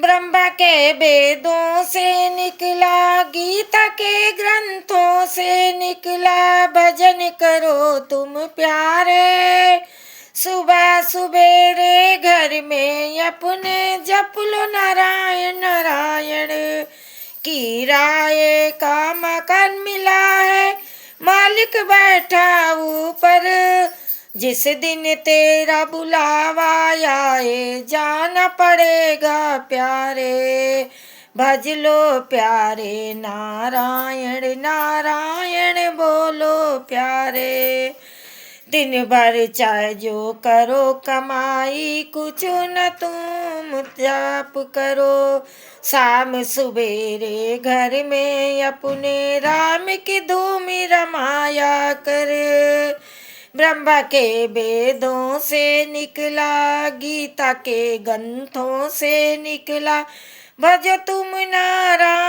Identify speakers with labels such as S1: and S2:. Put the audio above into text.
S1: ब्रह्मा के वेदों से निकला, गीता के ग्रंथों से निकला, भजन करो तुम प्यारे। सुबह सुबेरे घर में अपने जप लो नारायण नारायण। की राय का मकान मिला है, मालिक बैठा ऊपर। जिस दिन तेरा बुलावा आए, जाना पड़ेगा प्यारे। भज लो प्यारे, नारायण नारायण बोलो प्यारे। दिन भर चाहे जो करो कमाई, कुछ न तुम जाप करो। शाम सुबेरे घर में अपने राम की धूम रमाया कर। ब्रह्मा के वेदों से निकला, गीता के ग्रंथों से निकला, भजो तुम नारायण